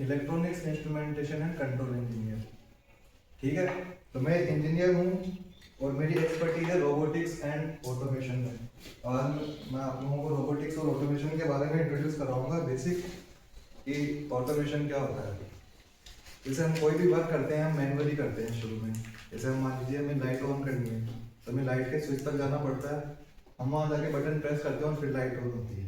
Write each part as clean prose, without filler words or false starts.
Electronics instrumentation and control engineer. ठीक है, तो मैं इंजीनियर हूँ और मेरी एक्सपर्टीज है रोबोटिक्स एंड ऑटोमेशन में। और मैं आप लोगों को रोबोटिक्स और ऑटोमेशन के बारे में इंट्रोड्यूस कराऊंगा बेसिक कि ऑटोमेशन क्या होता है। जैसे हम कोई भी वर्क करते हैं हम मैनुअली करते हैं शुरू में। जैसे हम मान लीजिए हमें लाइट ऑन करनी है तो हमें लाइट के स्विच तक जाना पड़ता है, हम वहाँ जाके बटन प्रेस करते हैं और फिर लाइट ऑन होती है।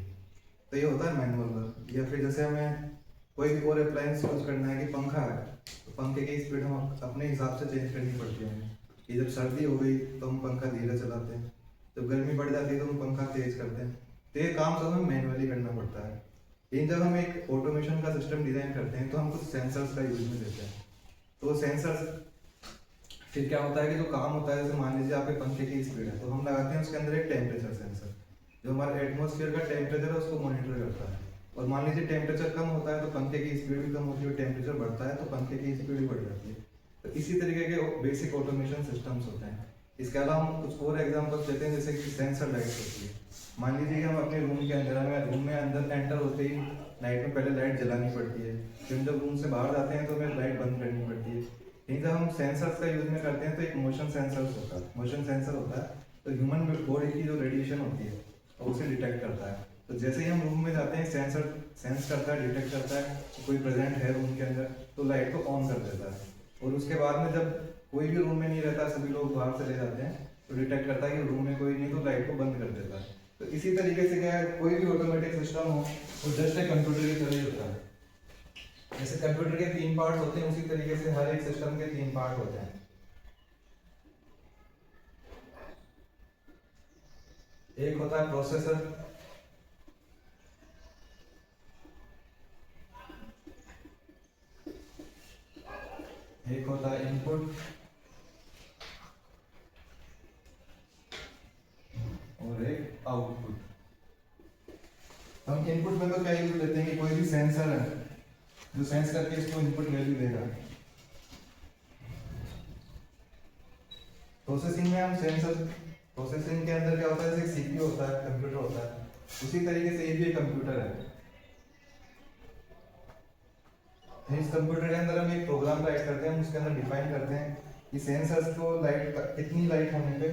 तो ये होता है मैनुअल वर्क। या फिर जैसे हमें कोई भी और अप्लायंस यूज करना है कि पंखा है तो पंखे की स्पीड हम अपने हिसाब से चेंज करनी पड़ती है कि जब सर्दी हो गई तो हम पंखा धीरे चलाते हैं, जब गर्मी बढ़ जाती है तो हम पंखा तेज करते हैं। तो ये काम सब हमें मैनुअली करना पड़ता है। लेकिन जब हम एक ऑटोमेशन का सिस्टम डिजाइन करते हैं तो हम कुछ सेंसर्स का यूज में लेते हैं। तो सेंसर्स फिर क्या होता है कि जो काम होता है, जैसे मान लीजिए आपके पंखे की स्पीड है तो हम लगाते हैं उसके अंदर एक टेम्परेचर सेंसर जो हमारे एटमॉस्फेयर का टेम्परेचर है उसको मॉनिटर करता है। और मान लीजिए टेम्परेचर कम होता है तो पंखे की स्पीड भी कम होती है, टेम्परेचर बढ़ता है तो पंखे की स्पीड भी बढ़ जाती है। तो इसी तरीके के बेसिक ऑटोमेशन सिस्टम्स होते हैं। इसके अलावा हम कुछ और एग्जांपल्स देते हैं, जैसे कि सेंसर लाइट्स होती है। मान लीजिए हम अपने रूम के अंदर हमें रूम में अंदर एंटर होते ही नाइट में पहले लाइट जलानी पड़ती है, फिर जब रूम से बाहर जाते हैं तो हमें लाइट बंद करनी पड़ती है। लेकिन जब हम सेंसर्स का यूज में करते हैं तो एक मोशन सेंसर होता है तो ह्यूमन बॉडी की जो रेडिएशन होती है और उसे डिटेक्ट करता है। तो जैसे ही हम रूम में जाते हैं सेंसर सेंस करता है, डिटेक्ट करता है कि कोई प्रेजेंट है रूम के अंदर तो लाइट को ऑन कर देता है। और उसके बाद में जब कोई भी रूम में नहीं रहता, सभी लोग बाहर चले जाते हैं तो डिटेक्ट करता है कि रूम में कोई नहीं तो लाइट को बंद कर देता है। तो इसी तरीके से क्या है, कोई भी ऑटोमेटिक सिस्टम हो तो जस्ट एक कंप्यूटर की तरह ही होता है। जैसे कंप्यूटर के 3 पार्ट होते हैं उसी तरीके से हर एक सिस्टम के 3 पार्ट होते हैं। एक होता है प्रोसेसर, एक होता है इनपुट और एक आउटपुट। हम इनपुट में तो क्या यूज लेते हैं कि कोई भी सेंसर है जो सेंस करके इसको इनपुट वैल्यू देगा। प्रोसेसिंग में हम प्रोसेसिंग के अंदर क्या होता है, जैसे सीपीयू होता है, कंप्यूटर होता है, उसी तरीके से ये भी एक कंप्यूटर है। इस कंप्यूटर के अंदर हम एक प्रोग्राम राइट करते हैं, उसके अंदर डिफाइन करते हैं कि सेंसर्स को लाइट कितनी लाइट होने पे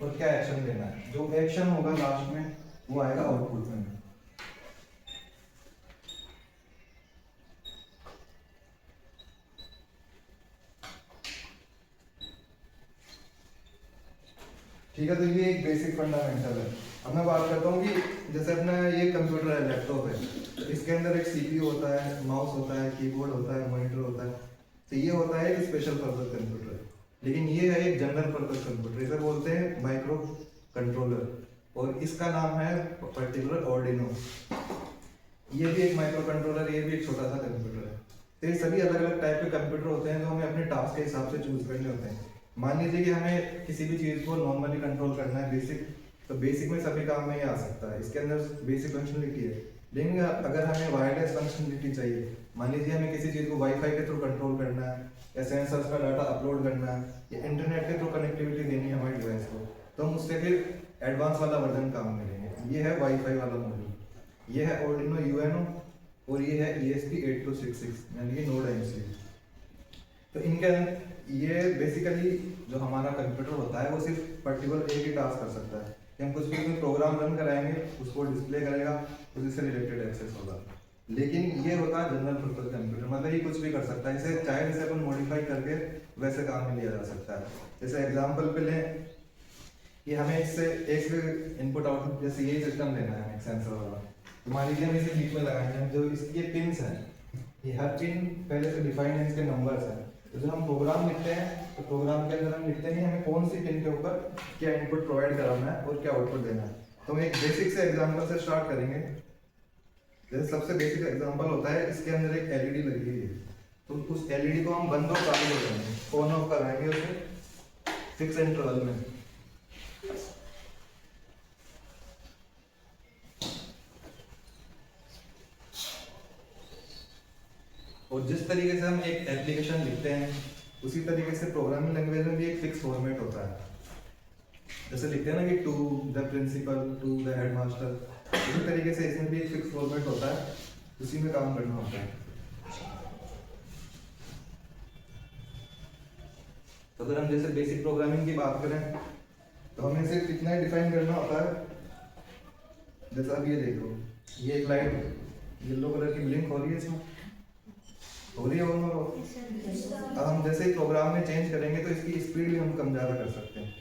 और क्या एक्शन लेना है। जो एक्शन होगा लास्ट में वो आएगा आउटपुट में। ठीक है, तो ये एक बेसिक फंडामेंटल है। अब मैं बात करता हूँ कि जैसे अपना ये कंप्यूटर है, लैपटॉप है, तो इसके अंदर एक सीपीयू होता है, माउस होता है, कीबोर्ड होता है, मॉनिटर होता है। तो ये होता है एक स्पेशल पर्पस कंप्यूटर। लेकिन ये है एक जनरल पर्पस कंप्यूटर, इसे बोलते हैं माइक्रो कंट्रोलर, और इसका नाम है पर्टिकुलर ऑर्डिनो। ये भी एक माइक्रो कंट्रोलर, ये भी एक छोटा सा कंप्यूटर है। तो ये सभी अलग अलग टाइप के कंप्यूटर होते हैं जो हमें अपने टास्क के हिसाब से चूज करने होते हैं। मान लीजिए कि हमें किसी भी चीज़ को नॉर्मली कंट्रोल करना है बेसिक, तो बेसिक में सभी काम में ही आ सकता है, इसके अंदर बेसिक फंक्शनलिटी है। लेकिन अगर हमें वायरलेस फंक्शनलिटी चाहिए, मान लीजिए हमें किसी चीज़ को वाईफाई के थ्रू कंट्रोल करना है या सेंसर्स का डाटा अपलोड करना है या इंटरनेट के थ्रू कनेक्टिविटी देनी है हमारे डिवाइस को, तो हम उससे फिर एडवांस वाला वर्जन काम में लेंगे। ये है वाईफाई वाला मॉड्यूल, ये है ऑर्डिनो यूएनओ और ये है ESP8266 यानी कि नोड MCU। तो इनके ये बेसिकली जो हमारा कंप्यूटर होता है वो सिर्फ पर्टिकुलर एक ही टास्क कर सकता है कि हम कुछ भी प्रोग्राम रन कराएंगे उसको डिस्प्ले करेगा, उसी से रिलेटेड एक्सेस होगा। लेकिन ये होता है जनरल पर्पस कंप्यूटर, मतलब ये कुछ भी कर सकता है, इसे चाहे इसे अपन मॉडिफाई करके वैसे काम में लिया जा सकता है। जैसे एग्जांपल पे लें कि हमें इससे एक इनपुट आउटपुट, जैसे यही सिस्टम लेना है एक सेंसर वाला, तो मान लीजिए हम इसे बीच में लगाएंगे, जो इसके पिन्स हैं ये हर पिन पहले से डिफाइंड है, इसके नंबर्स हैं। तो जब हम प्रोग्राम लिखते हैं तो प्रोग्राम के अंदर हम लिखते हैं हमें कौन सी पिन के ऊपर क्या इनपुट प्रोवाइड कराना है और क्या आउटपुट देना है। तो हम एक बेसिक से एग्जांपल से स्टार्ट करेंगे। जैसे सबसे बेसिक एग्जांपल होता है, इसके अंदर एक एलईडी लगी हुई है, तो उस एलईडी को हम बंद और चालू कर देंगे, ऑन ऑफ कराएंगे उसे फिक्स इंटरवल में। और जिस तरीके से हम एक एप्लीकेशन लिखते हैं उसी तरीके से प्रोग्रामिंग लैंग्वेज में भी एक फिक्स फॉर्मेट होता है। जैसे लिखते हैं ना कि to the principal, to the headmaster, इसी तरीके से इसमें भी एक फिक्स फॉर्मेट होता है, उसी में काम करना होता है। तो अगर हम जैसे बेसिक प्रोग्रामिंग की बात करें तो हमें सिर्फ इतना ही डिफाइन करना होता है, जैसा अब ये देखो, ये एक लाइट येलो कलर की ब्लिंक हो रही है, इसमें हो रही है ऑन और ऑफ। अब हम जैसे ही प्रोग्राम में चेंज करेंगे तो इसकी स्पीड भी हम कम ज़्यादा कर सकते हैं।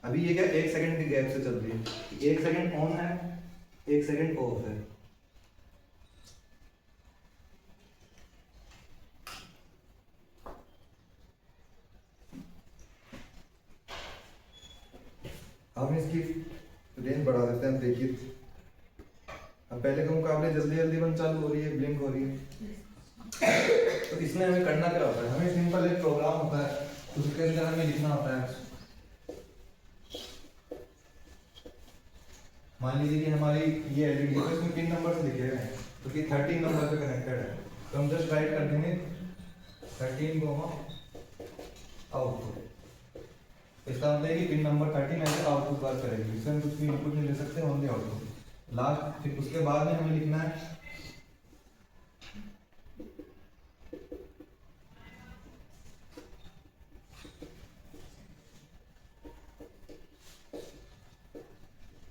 अभी ये क्या 1 सेकंड की गैप से चल रही है, 1 सेकंड ऑन है, 1 सेकंड ऑफ है। हम इसकी रेंज बढ़ा देते हैं, देखिए अब पहले के मुकाबले जल्दी जल्दी बंद चालू हो रही है, ब्लिंक हो रही है। तो इसमें हमें करना क्या होता है, हमें सिंपल एक प्रोग्राम होता है, उसके अंदर हमें लिखना होता है। मान लीजिए कि हमारी ये एलईडी है, इसमें पिन नंबर लिखे हुए हैं, तो कि 13 नंबर से कनेक्टेड है, तो हम जस्ट राइट कर देंगे 13 आउटपुट। इसका मतलब है कि पिन नंबर 13 ऐसे आउटपुट बार करेगी, इसमें हम कुछ भी इनपुट नहीं ले सकते, ओनली आउटपुट लास्ट। फिर उसके बाद में हमें लिखना है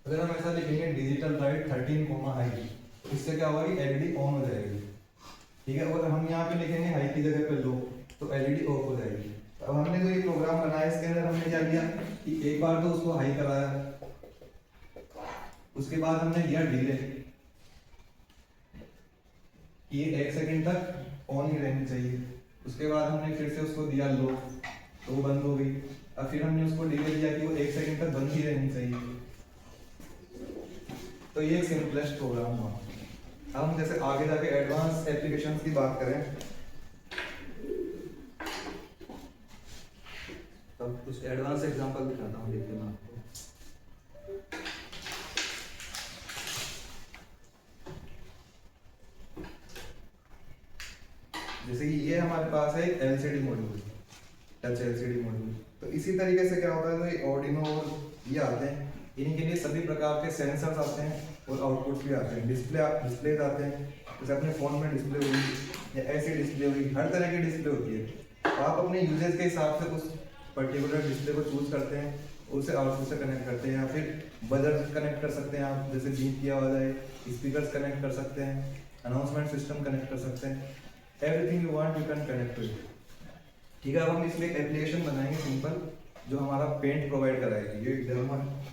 अगर हम ऐसा लिखेंगे डिजिटल राइट 13 हाई, इससे क्या होगा कि एलईडी ऑन हो जाएगी, ठीक है। और हम यहाँ पे लिखेंगे हाई की जगह पे लो, तो एलईडी ऑफ हो जाएगी। तो अब हमने जो ये प्रोग्राम बनाया, इसके अंदर हमने क्या किया कि एक बार तो उसको हाई कराया, उसके बाद हमने दिया डिले, ये 1 सेकंड तक ऑन ही रहनी चाहिए। उसके बाद हमने फिर से उसको दिया लो, तो वो बंद हो गई। अब फिर हमने उसको डिले दिया कि वो 1 सेकंड तक बंद ही रहनी चाहिए। तो ये एक सिंपलेस्ट प्रोग्राम हुआ। अब हम जैसे आगे जाके एडवांस एप्लीकेशंस की बात करें, तब कुछ एडवांस एग्जांपल दिखाता हूँ, देखते हैं आपको। जैसे कि ये हमारे पास है LCD module, touch LCD module. तो इसी तरीके से क्या होता है, तो ये ऑर्डिनो और ये आते हैं, इन्हीं के लिए सभी प्रकार के सेंसर्स आते हैं और आउटपुट्स भी आते हैं, डिस्प्ले आते हैं। जैसे अपने फ़ोन में डिस्प्ले हुई या ऐसी डिस्प्ले हुई, हर तरह की डिस्प्ले होती है। तो आप अपने यूजेज के हिसाब से उस पर्टिकुलर डिस्प्ले को चूज करते हैं, उसे आउटपुट से कनेक्ट करते हैं, या फिर बजर कनेक्ट कर सकते हैं आप, जैसे बीप की आवाज़ आए, स्पीकर्स कनेक्ट कर सकते हैं, अनाउंसमेंट सिस्टम कनेक्ट कर सकते हैं, everything you want you can connect to it, ठीक है। अब हम इसमें एक एप्लीकेशन बनाएंगे सिंपल, जो हमारा पेंट प्रोवाइड कराएगी। ये डेमो है,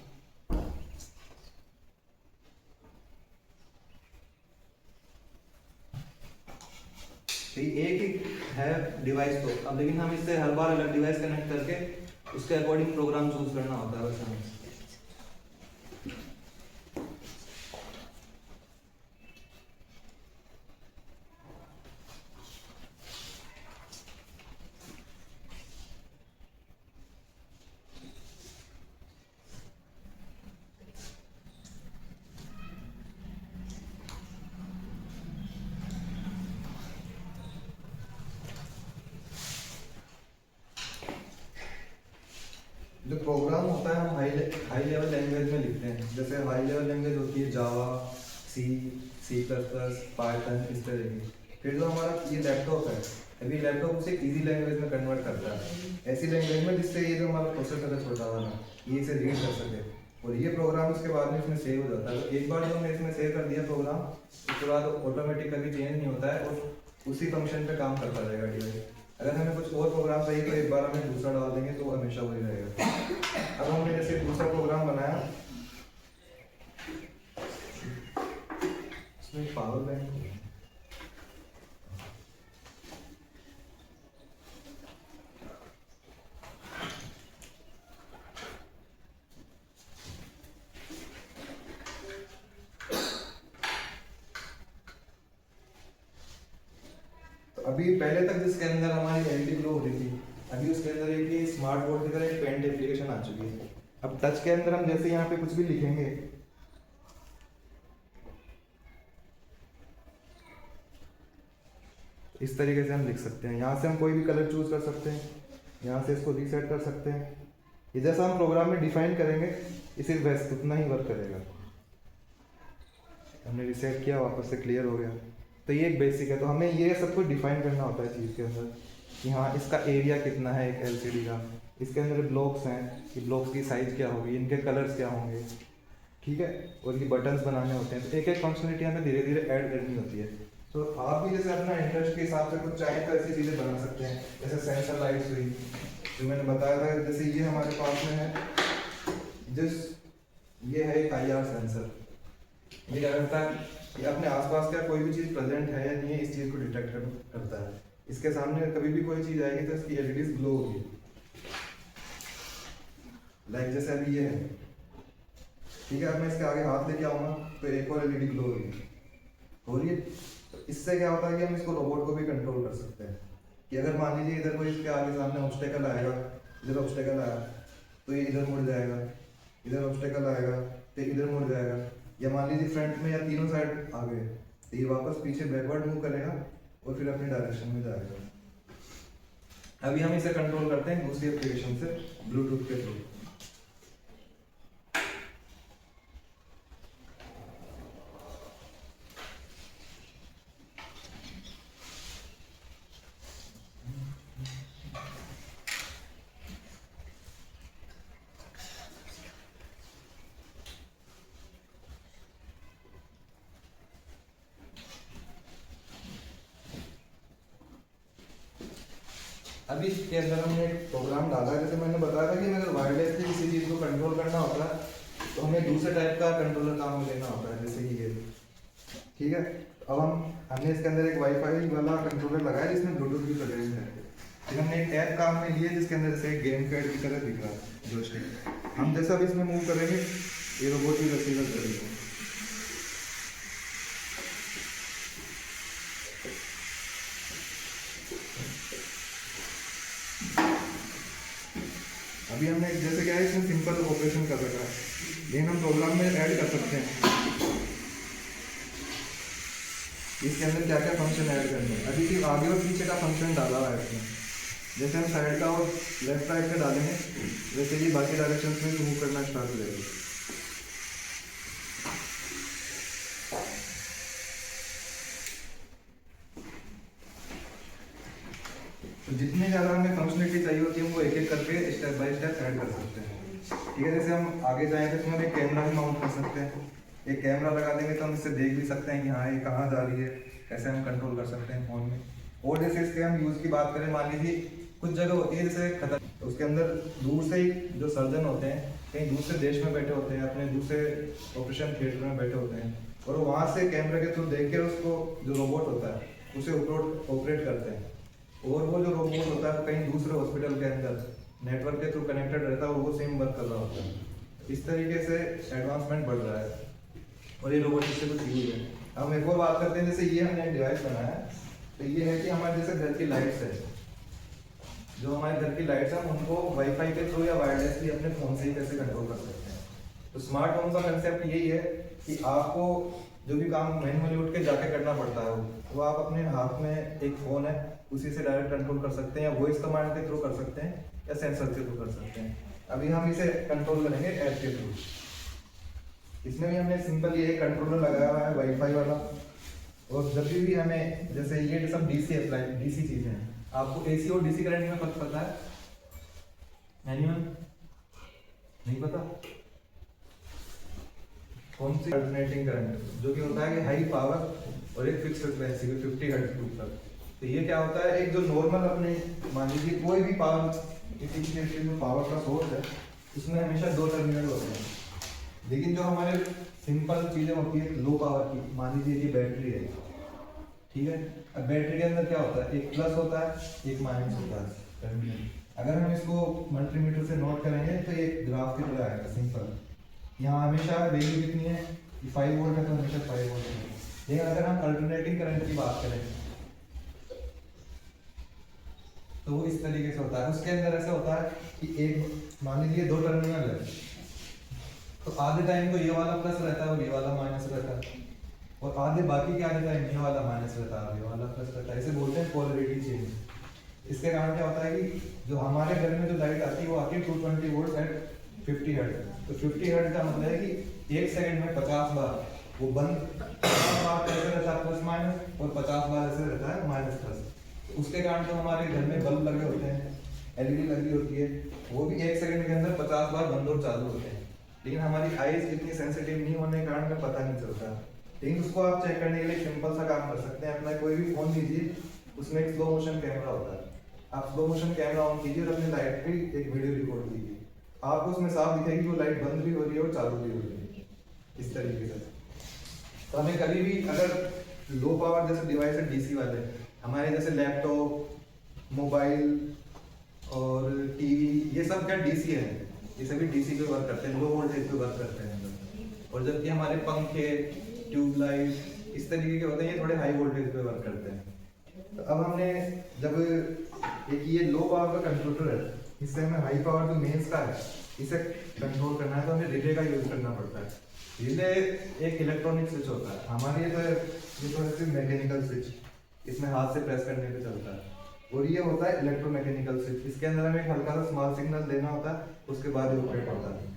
एक ही है डिवाइस तो अब, लेकिन हम इससे हर बार अलग डिवाइस कनेक्ट करके उसके अकॉर्डिंग प्रोग्राम चूज करना होता है वैसे हमें। जो प्रोग्राम होता है हम हाई लेवल लैंग्वेज में लिखते हैं। जैसे हाई लेवल लैंग्वेज होती है जावा, सी, सी प्लस प्लस, पाइथन, इस तरह की। फिर जो हमारा ये लैपटॉप है, अभी लैपटॉप उसे इजी लैंग्वेज में कन्वर्ट करता है, ऐसी लैंग्वेज में जिससे ये जो हमारा प्रोसेसर है छोटा वाला, ये इसे रीड कर सके, और ये प्रोग्राम उसके बाद में इसमें सेव हो जाता है। तो एक बार जो हमने इसमें सेव कर दिया प्रोग्राम, उसके बाद ऑटोमेटिक कभी चेंज नहीं होता है और उसी फंक्शन पे काम करता रहेगा डिवाइस। अगर हमें कुछ और प्रोग्राम चाहिए तो एक बार हमें दूसरा डाल देंगे तो वो हमेशा वही रहेगा। अब हमने जैसे दूसरा प्रोग्राम बनाया, इसमें पावर बैंक, अभी पहले तक जिसके अंदर हमारी एलईडी ग्लो हो रही थी, अभी उसके अंदर एक स्मार्ट बोर्ड की तरह एक पेंट एप्लीकेशन आ चुकी है। अब टच के अंदर हम जैसे यहाँ पे कुछ भी लिखेंगे, इस तरीके से हम लिख सकते हैं। यहाँ से हम कोई भी कलर चूज कर सकते हैं, यहाँ से इसको रीसेट कर सकते हैं। ये जैसा हम प्रोग्राम में डिफाइन करेंगे इसे वैसे उतना ही वर्क करेगा। हमने रीसेट किया, वापस से क्लियर हो गया। तो ये एक बेसिक है। तो हमें ये सब कुछ डिफाइन करना होता है चीज़ के अंदर कि हाँ इसका एरिया कितना है एक एलसीडी का, इसके अंदर ब्लॉक्स हैं कि ब्लॉक्स की साइज़ क्या होगी, इनके कलर्स क्या होंगे, ठीक है, और ये बटन्स बनाने होते हैं। तो एक एक फंक्शनलिटी हमें धीरे धीरे ऐड करनी होती है। तो आप भी जैसे अपना इंटरेस्ट के हिसाब से कुछ चाहे तो ऐसी चीज़ें बना सकते हैं। जैसे सेंसर लाइट्स हुई जो मैंने बताया था, जैसे ये हमारे पास में है ये है एक IR सेंसर। ये क्या करता है कि अपने आसपास का कोई भी चीज़ प्रेजेंट है या नहीं है इस चीज़ को डिटेक्ट करता है। इसके सामने कभी भी कोई चीज़ आएगी तो इसकी LEDs ग्लो होगी। लाइक जैसे अभी ये है, ठीक है, अब मैं इसके आगे हाथ लेके आऊँगा तो एक और LED ग्लो हो रही है। तो इससे क्या होता है कि हम इसको रोबोट को भी कंट्रोल कर सकते हैं कि अगर मान लीजिए इधर कोई इसके आगे सामने ऑब्स्टेकल आएगा, इधर ऑब्स्टेकल आया तो ये इधर मुड़ जाएगा, इधर ऑब्स्टेकल आएगा तो इधर मुड़ जाएगा, या मान लीजिए फ्रंट में या तीनों साइड आ गए तो ये वापस पीछे बैकवर्ड मूव करेगा और फिर अपनी डायरेक्शन में जाएगा। अभी हम इसे कंट्रोल करते हैं दूसरी एप्लीकेशन से, ब्लूटूथ के थ्रू। अभी इसके अंदर हमने एक प्रोग्राम डाला है। जैसे मैंने बताया था कि अगर वायरलेसली किसी चीज़ को कंट्रोल करना होता है तो हमें दूसरे टाइप का कंट्रोलर काम में लेना होता है, जैसे कि ये, ठीक है। अब हमने इसके अंदर एक वाईफाई वाला कंट्रोलर लगाया जिसमें ब्लूटूथ भी प्रेजेंट है। फिर हमने एक ऐप काम में लिया जिसके अंदर जैसे एक गेम पैड की तरह दिख रहा है जोयस्टिक। हम जैसा भी इसमें मूव करेंगे ये रोबोट भी रिसीवर करेगा। अभी हमने जैसे क्या है इसमें सिंपल ऑपरेशन कर रखा है, लेकिन हम प्रोग्राम में ऐड कर सकते हैं इसके अंदर क्या क्या फंक्शन ऐड करने हैं। अभी सिर्फ आगे और पीछे का फंक्शन डाला हुआ है इसमें। जैसे हम साइड का और लेफ्ट राइट का डालेंगे वैसे ये बाकी डायरेक्शन में मूव करना स्टार्ट करेगा। तो जितने ज़्यादा हमें फंक्शनलिटी चाहिए होती है वो एक एक करके स्टेप बाय स्टेप ऐड कर सकते हैं, ठीक है। जैसे हम आगे जाएँ तो इसमें हम एक कैमरा भी माउंट कर सकते हैं। एक कैमरा लगा देंगे तो हम इससे देख भी सकते हैं कि हाँ ये कहाँ जा रही है, कैसे हम कंट्रोल कर सकते हैं फ़ोन में। और जैसे इसके हम यूज़ की बात करें, मान लीजिए कुछ जगह होती है जैसे खतर, तो उसके अंदर दूर से ही जो सर्जन होते हैं कहीं दूसरे देश में बैठे होते हैं, अपने दूसरे ऑपरेशन थिएटर में बैठे होते हैं, और वहाँ से कैमरे के थ्रू देख के उसको जो रोबोट होता है उसे ऑपरेट करते हैं। और वो जो रोबोट होता है कहीं दूसरे हॉस्पिटल के अंदर नेटवर्क के थ्रू कनेक्टेड रहता है और वो सेम वर्क कर रहा होता है। इस तरीके से एडवांसमेंट बढ़ रहा है और ये रोबोट इससे कुछ यूज है। अब हम एक और बात करते हैं, जैसे ये हमने एक डिवाइस बनाया है, तो ये है कि हमारे जैसे घर की लाइट्स है, जो हमारे घर की लाइट्स हैं उनको वाईफाई के थ्रू या वायरलेसली अपने फ़ोन से ही कैसे कंट्रोल कर सकते हैं। तो स्मार्ट होम का कंसेप्ट यही है कि आपको जो भी काम मैनुअली उठ के जाके करना पड़ता है वो आप अपने हाथ में एक फ़ोन है उसी से डायरेक्ट कंट्रोल कर सकते हैं, या वॉइस कमांड के थ्रू कर सकते हैं या सेंसर के थ्रू कर सकते हैं। अभी हम इसे कंट्रोल करेंगे ऐप के थ्रू। इसमें भी हमने सिंपल ये कंट्रोलर लगाया हुआ है वाईफाई वाला, और जब भी हमें जैसे ये सब डीसी चीज़ें हैं। आपको AC और DC करंट में फर्क पता है? एनीवन नहीं पता? कौन सी अल्टरनेटिंग करंट, जो कि होता है कि हाई पावर और एक फिक्स फ्रिक्वेंसी पे 50 हर्ट्ज के ऊपर। तो ये क्या होता है, एक जो नॉर्मल अपने मान लीजिए कोई भी पावर, किसी के जो पावर का सोर्स है उसमें हमेशा 2 टर्मिनल होते हैं, लेकिन जो हमारे सिंपल चीज़ें होती है लो पावर की, मान लीजिए ये बैटरी है, ठीक है। अब बैटरी के अंदर क्या होता है, एक प्लस होता है एक माइनस होता है टर्मिनल। अगर हम इसको मल्टीमीटर से नोट करेंगे तो ये ग्राफ की तरह आएगा सिंपल। यहाँ हमेशा वैल्यू कितनी है कि 5 वोल्ट है तो हमेशा 5 वोल्ट है। लेकिन अगर हम अल्टरनेटिंग करंट की बात करें तो वो इस तरीके से होता है। उसके अंदर ऐसा होता है कि एक मान लीजिए 2 टर्मिनल है, तो आधे टाइम तो ये वाला प्लस रहता है और ये वाला माइनस रहता है, और आधे बाकी के आधे टाइम ये वाला माइनस रहता है, ये वाला प्लस रहता है। इसे बोलते हैं पोलरिटी चेंज। इसके कारण क्या होता है कि जो हमारे घर में जो लाइट आती है वो आती है 220 वोल्ट एट 50 हर्ट्ज। तो 50 हर्ट्ज का मतलब है कि 1 सेकंड में 50 बार वो बंद, 50 बार ऐसे रहता है प्लस माइनस और 50 बार ऐसे रहता है माइनस प्लस। उसके कारण जो हमारे घर में बल्ब लगे होते हैं एलईडी लगी होती है, वो भी 1 सेकंड के अंदर 50 बार बंद और चालू होते हैं। लेकिन हमारी आईज इतनी सेंसिटिव नहीं होने के कारण हमें पता नहीं चलता। लेकिन उसको आप चेक करने के लिए सिंपल सा काम कर सकते हैं, अपना कोई भी फोन लीजिए, उसमें एक स्लो मोशन कैमरा होता है, आप स्लो मोशन कैमरा ऑन कीजिए और अपनी लाइट की एक वीडियो रिकॉर्ड कीजिए, आपको उसमें साफ दिखेगी वो लाइट बंद भी हो रही है और चालू भी हो रही है इस तरीके से। तो हमें कभी भी अगर लो पावर जैसे डिवाइस है डीसी वाले, हमारे जैसे लैपटॉप, मोबाइल और टीवी, ये सब क्या डीसी है, ये सभी डीसी पे वर्क करते हैं, लो वोल्टेज पे वर्क करते हैं। और जबकि हमारे पंखे, ट्यूबलाइट इस तरीके के होते हैं, ये थोड़े हाई वोल्टेज पे वर्क करते हैं। तो अब हमने जब एक ये लो पावर का कंप्यूटर है, इससे हमें हाई पावर जो मेंस का है इसे कंट्रोल करना है, तो हमें रिले का यूज करना पड़ता है। रिले एक इलेक्ट्रॉनिक स्विच होता है, हमारे ये थोड़ा सी मैकेनिकल स्विच, इसमें हाथ से प्रेस करने पे चलता है, और ये होता है इलेक्ट्रोमैकेनिकल स्विच। इसके अंदर हमें एक हल्का सा स्मॉल सिग्नल देना होता है, उसके बाद ये ऑपरेट होता है।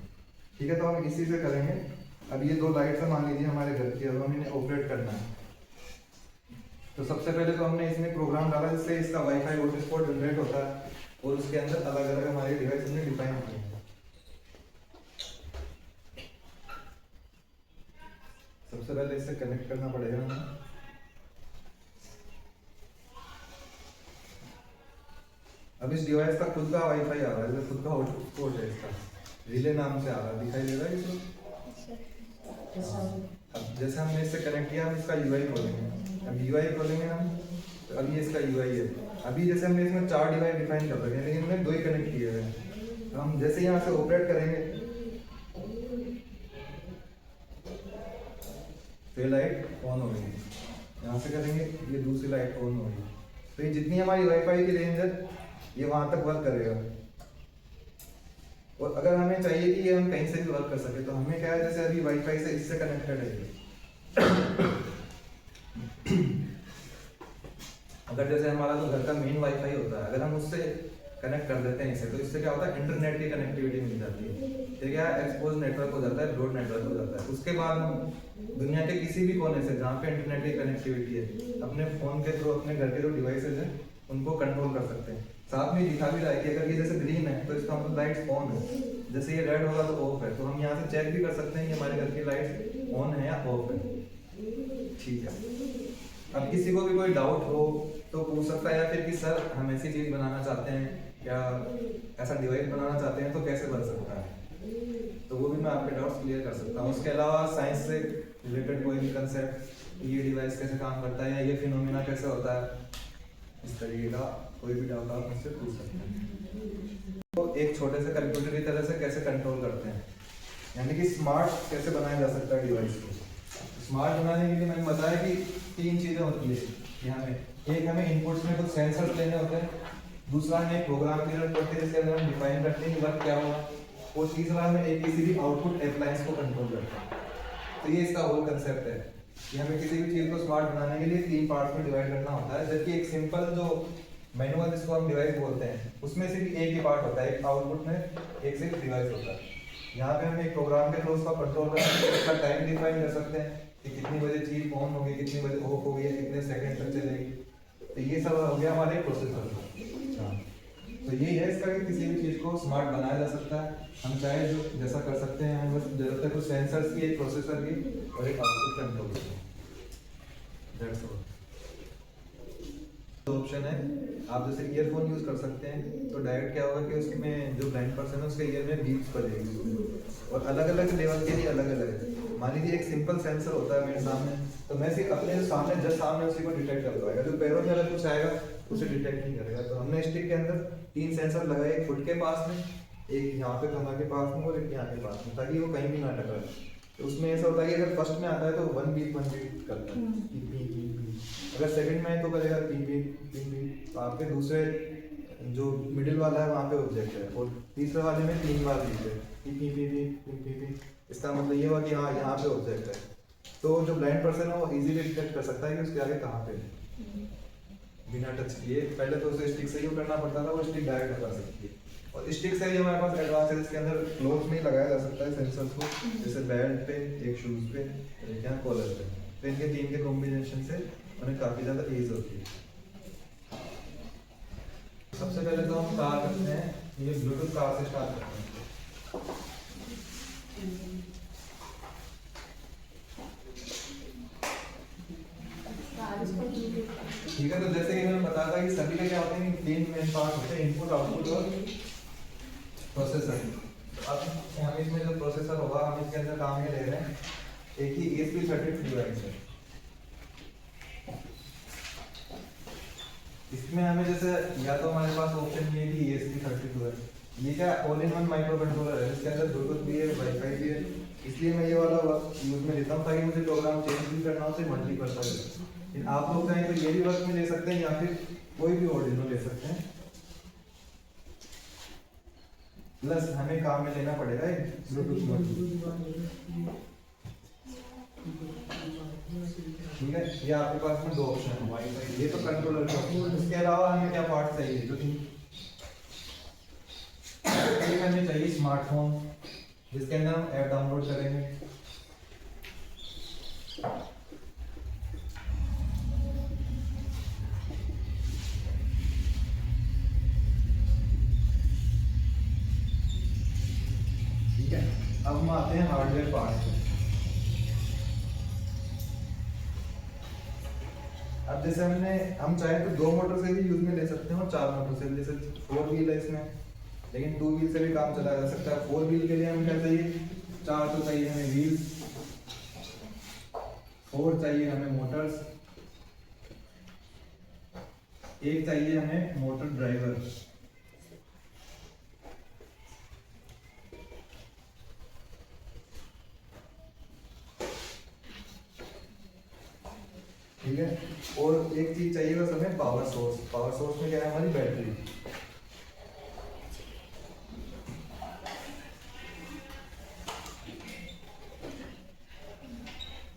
ठीक है, तो हम इसी से करेंगे। अब ये 2 लाइट्स है मान लीजिए हमारे घर की, अब हमें इन्हें ऑपरेट करना है। तो सबसे पहले तो हमने इसमें प्रोग्राम डाला जिससे इसका वाईफाई हॉटस्पॉट जनरेट होता है, और उसके अंदर अलग अलग हमारे डिवाइस में डिफाइन होते हैं। सबसे पहले इसे कनेक्ट करना पड़ेगा हमें। अब इस डिवाइस का खुद का वाईफाई आ रहा है, खुद का हॉटस्पॉट है, इसका रिले नाम से आ रहा है, दिखाई दे रहा है इसको। अब जैसे हमने इससे कनेक्ट किया, हम इसका यूआई खोलेंगे। अब यूआई खोलेंगे हम, तो अभी इसका यूआई है। अभी जैसे हमने इसमें 4 डिवाइस डिफाइन कर रखे हैं, लेकिन हमने 2 ही कनेक्ट किए हुए हैं। तो हम जैसे यहाँ से ऑपरेट करेंगे तो ये लाइट ऑन हो गई, यहाँ से करेंगे ये दूसरी लाइट ऑन हो गई। तो ये जितनी हमारी वाईफाई की रेंज है ये वहां तक वर्क करेगा। और अगर हमें चाहिए कि ये हम कहीं से भी वर्क कर सके, तो हमें क्या है, जैसे अभी वाईफाई से इससे कनेक्टेड है अगर जैसे हमारा जो घर का मेन वाईफाई होता है, अगर हम उससे कनेक्ट कर देते हैं इसे, तो इससे क्या होता है, इंटरनेट की कनेक्टिविटी मिल जाती है। तो क्या एक्सपोज नेटवर्क हो जाता है, ब्रॉड नेटवर्क हो जाता है। उसके बाद हम दुनिया के किसी भी कोने से जहाँ पे इंटरनेट की कनेक्टिविटी है, अपने फोन के थ्रू अपने घर के जो डिवाइसेज हैं उनको कंट्रोल कर सकते हैं। साथ में दिखा भी रहा है कि अगर ये जैसे ग्रीन है तो इसका मतलब लाइट्स ऑन है, जैसे ये रेड होगा तो ऑफ है। तो हम यहाँ से चेक भी कर सकते हैं कि हमारे घर की लाइट्स ऑन है या ऑफ है। ठीक है, अब किसी को भी कोई डाउट हो तो पूछ सकता है, या फिर कि सर हम ऐसी चीज़ बनाना चाहते हैं या ऐसा डिवाइस बनाना चाहते हैं तो कैसे बन सकता है, तो वो भी मैं आपके डाउट्स क्लियर कर सकता हूँ। उसके अलावा साइंस से रिलेटेड कोई भी कंसेप्ट, ये डिवाइस कैसे काम करता है या ये फिनोमिना कैसे होता है, इस तरीके का कोई भी डाउट आप मुझसे पूछ सकते हैं। तो एक छोटे से कंप्यूटर की तरह से कैसे कंट्रोल करते हैं, यानी कि स्मार्ट कैसे बनाया जा सकता है डिवाइस को। स्मार्ट बनाने के लिए मैंने बताया कि 3 चीज़ें होती है यहाँ में। एक हमें इनपुट्स में कुछ सेंसर्स लेने होते हैं, दूसरा हमें प्रोग्राम की जरूरत पड़ती है जिसके अंदर हम डिफाइन करते हैं वर्क क्या होगा, और तीसरा हमें एक किसी भी आउटपुट अप्लायंस को कंट्रोल करते हैं। तो ये इसका होल कंसेप्ट है कि हमें किसी भी चीज़ को स्मार्ट बनाने के लिए 3 पार्ट्स में डिवाइड करना होता है। जबकि एक सिंपल जो मैनुअल जिसको हम डिवाइस बोलते हैं उसमें सिर्फ एक ही पार्ट होता है, एक आउटपुट में एक सिर्फ डिवाइस होता है। यहाँ पे हम एक प्रोग्राम के थ्रू उसका कंट्रोल कर सकते हैं, उसका टाइम डिफाइन कर सकते हैं कि कितनी बजे चीज़ ऑन होगी, कितनी बजे ऑफ होगी, कितने सेकंड तक चलेगी। तो ये सब हो गया हमारे प्रोसेसर। हाँ, तो यही है इसका कि किसी भी चीज़ को स्मार्ट बनाया जा सकता है। हम चाहे जो जैसा कर सकते हैं, हमें बस जरूरत है कुछ सेंसर्स की, एक प्रोसेसर की और एक आउटपुट कंट्रोल की। That's all. तो ऑप्शन है, आप जैसे ईयरफोन यूज़ कर सकते हैं, तो डायरेक्ट क्या होगा कि उसमें जो ब्लाइंड पर्सन है उसके ईयर में बीप्स बजेगी, और अलग अलग लेवल के लिए अलग अलग है। मान लीजिए एक सिंपल सेंसर होता है मेरे सामने, तो मैं सिर्फ अपने जो सामने जस्ट सामने उसी को डिटेक्ट कर पाएगा, जो पैरों में अगर कुछ आएगा उसे डिटेक्ट नहीं करेगा। तो हमने स्टिक के अंदर 3 सेंसर लगाए, एक फुट के पास में, एक यहाँ पे कमर के पास में और एक यहाँ के पास में, ताकि वो कहीं भी ना टकराए। तो उसमें ऐसा होता है कि अगर फर्स्ट में आता है तो 1 बीट करता है, पी पी पी पी। अगर सेकंड में है तो करेगा पी पी पी पी। तो आपके दूसरे जो मिडिल वाला है वहाँ पे ऑब्जेक्ट है, और तीसरे वाले में 3 बार बीट है, P P P P P P P. इसका मतलब ये हुआ कि हाँ यहाँ पे ऑब्जेक्ट है। तो जो ब्लाइंड पर्सन है वो इजीली डिटेक्ट कर सकता है कि उसके आगे कहाँ पे है बिना टच किए। पहले तो उसे स्टिक से ही करना पड़ता था, वो स्टिक डायरेक्ट कर सकती है। और स्टिक से ही हमारे पास एडवांस है, इसके अंदर क्लोथ में लगाया जा सकता है सेंसर्स को, जैसे बेल्ट पे, एक शूज पे, एक यहाँ कॉलर पे। तो इनके 3 के कॉम्बिनेशन से उन्हें काफ़ी ज़्यादा ईज होती है। सबसे पहले तो हम कहा करते हैं, ये ब्लूटूथ कार से स्टार्ट करते हैं। ठीक है, तो जैसे कि मैंने बताया था कि सभी का क्या होते हैं, तीन मेन पार्ट होते हैं, इनपुट, आउटपुट और प्रोसेसर। अब हम इसमें जो प्रोसेसर होगा, हम इसके अंदर काम ये ले रहे हैं, एक ही ESP32 डिवाइस है। इसमें हमें जैसे या तो हमारे पास ऑप्शन ये भी ESP32 है, ये क्या all in one micro controller है, इसके अंदर ब्लूटूथ भी है, वाईफाई भी है, इसलिए मैं ये वाला वर्क यूज में लेता हूँ ताकि मुझे प्रोग्राम चेंज भी करना हो तो मल्टीपर्पज है। लेकिन आप लोग चाहें तो ये भी वर्क में ले सकते हैं या फिर कोई भी ऑर्डिनो ले सकते हैं। प्लस हमें काम में लेना पड़ेगा ब्लूटूथ मॉड्यूल। ठीक है, ये आपके पास में दो ऑप्शन है, वाईफाई, ये तो कंट्रोलर का ऑप्शन। इसके अलावा हमें क्या पार्ट चाहिए, जो एक हमें चाहिए स्मार्टफोन, जिसके अंदर हम ऐप डाउनलोड करेंगे। ठीक है, अब हम आते हैं हार्डवेयर पार्ट पे। अब जैसे हम चाहे तो 2 मोटर से भी यूज में ले सकते हैं और 4 मोटर से भी, जैसे 4 व्हील है इसमें, लेकिन 2 व्हील से भी काम चलाया जा सकता है। 4 व्हील के लिए हमें क्या चाहिए, 4 तो चाहिए हमें व्हील्स, 4 चाहिए हमें मोटर्स, एक चाहिए हमें मोटर ड्राइवर। ठीक है, और एक चीज चाहिए बस हमें पावर सोर्स। पावर सोर्स में क्या है, हमारी बैटरी।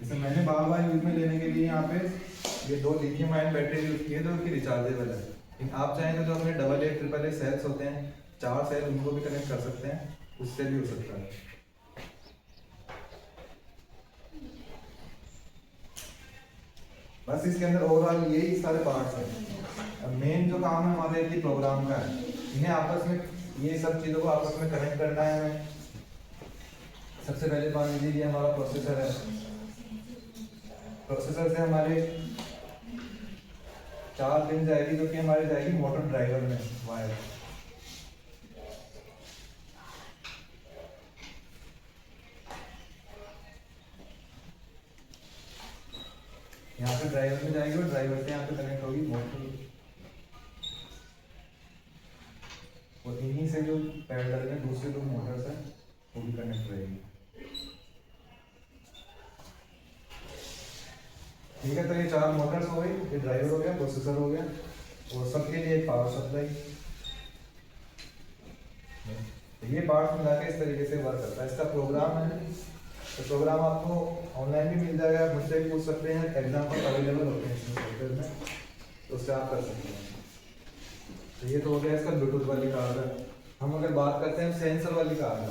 जैसे मैंने बार यूज में लेने के लिए यहाँ पे ये 2 लिथियम आयन बैटरी यूज की है जो कि रिचार्जेबल है। लेकिन आप चाहें तो जो अपने AA, AAA सेल्स होते हैं, 4 सेल, उनको भी कनेक्ट कर सकते हैं, उससे भी हो सकता है। बस इसके अंदर ओवरऑल यही सारे पार्ट्स हैं। अब मेन जो काम है हमारे की प्रोग्राम का है, इन्हें आपस में, ये सब चीज़ों को आपस में कनेक्ट करना है हमें। सबसे पहले मान लीजिए ये हमारा प्रोसेसर है, प्रोसेसर से हमारे 4 पिन जाएगी जो कि हमारे जाएगी मोटर ड्राइवर में वायर। यहाँ पे ड्राइवर में जाएगी और ड्राइवर से यहाँ पे कनेक्ट होगी मोटर, और इन्हीं से जो पैरेलल में दूसरे 2 मोटर्स हैं वो भी कनेक्ट रहेगी। ठीक है, तो ये 4 मोटर्स हो गई, ये ड्राइवर हो गया, प्रोसेसर हो गया, और सबके लिए एक पावर सप्लाई। ये पार्ट मिला के इस तरीके से वर्क करता है। इसका प्रोग्राम है, तो प्रोग्राम आपको ऑनलाइन भी मिल जाएगा, मुझसे भी पूछ सकते हैं, एग्जाम्पल अवेलेबल होते हैं इसमें सॉफ्टवेयर में, तो उससे आप कर सकते हैं। तो ये तो हो गया इसका ब्लूटूथ वाली कार्ड है। हम अगर बात करते हैं सेंसर वाली कार्ड है,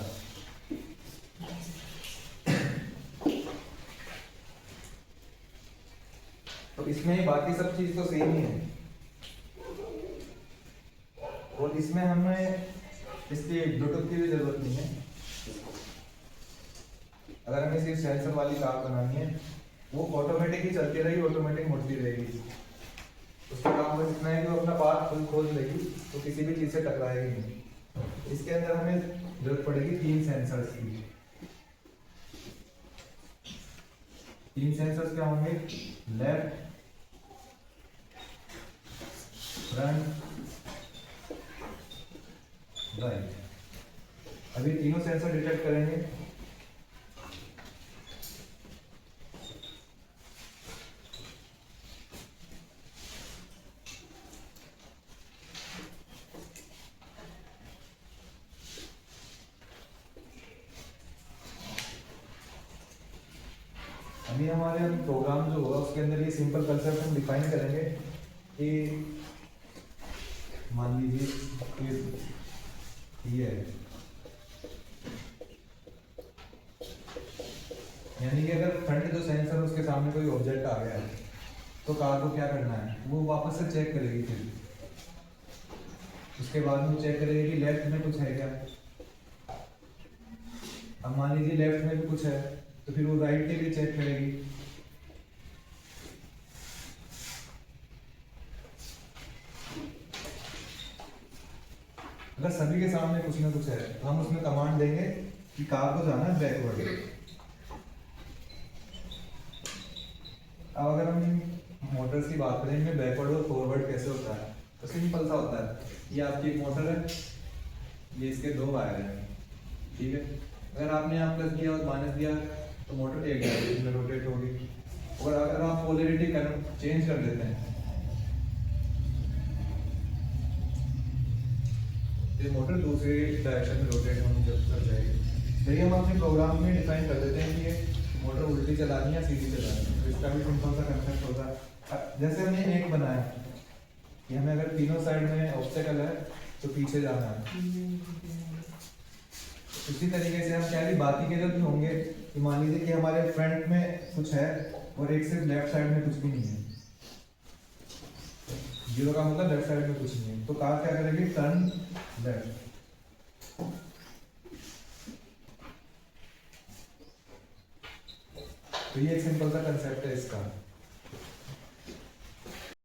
तो इसमें बाकी सब चीज तो सेम ही है, और इसमें हमें इसकी ब्लूटूथ की भी जरूरत नहीं है। अगर हमें सिर्फ सेंसर वाली कार बनानी है, वो ऑटोमेटिक ही चलती रहेगी, ऑटोमेटिक मुड़ती रहेगी, उसका काम बस इतना है कि वो अपना पाथ खुद खोज लेगी, तो किसी भी चीज़ से टकराएगी नहीं। इसके अंदर हमें जरूरत पड़ेगी 3 सेंसर्स की। 3 सेंसर्स क्या होंगे, लेफ्ट, फ्रंट, राइट। अभी तीनों सेंसर डिटेक्ट करेंगे। अभी हमारे प्रोग्राम जो होगा उसके अंदर ये सिंपल कंसेप्ट हम डिफाइन करेंगे कि मान लीजिए ये है, यानी कि अगर फ्रंट जो सेंसर उसके सामने कोई ऑब्जेक्ट आ गया है तो कार को क्या करना है, वो वापस से चेक करेगी। फिर उसके बाद में चेक करेगी कि लेफ्ट में कुछ है क्या। अब मान लीजिए लेफ्ट में भी कुछ है तो फिर वो राइट के लिए चेक करेगी। अगर सभी के सामने कुछ ना कुछ है तो हम उसमें कमांड देंगे कि कार को जाना है बैकवर्ड। अब अगर हम मोटर्स की बात करें इनमें बैकवर्ड और फॉरवर्ड कैसे होता है तो सिंपल सा होता है। ये आपकी एक मोटर है, ये इसके दो वायर हैं, ठीक है। अगर आपने यहाँ प्लस दिया और माइनस दिया तो मोटर एक डायरेक्शन में रोटेट होगी। और अगर आप पोलैरिटी चेंज कर देते हैं ये मोटर दूसरे डायरेक्शन में रोटेट होने कर जाएगी। चलिए हम अपने प्रोग्राम में डिफाइन कर देते हैं कि ये मोटर उल्टी चलानी है या सीधी चलानी है। तो इसका भी सिंपल सा कंसेप्ट होता है। जैसे हमने एक बनाया कि हमें अगर तीनों साइड में ऑब्स्टेकल है तो पीछे जाना है। इसी तरीके से हम क्या बाकी के जो भी होंगे कि मान लीजिए कि हमारे फ्रंट में कुछ है और एक सिर्फ लेफ्ट साइड में कुछ भी नहीं है। जीरो का मतलब लेफ्ट साइड में कुछ नहीं है तो कार क्या करेगी, टर्न लेफ्ट। तो ये एक सिंपल सा कंसेप्ट है इसका।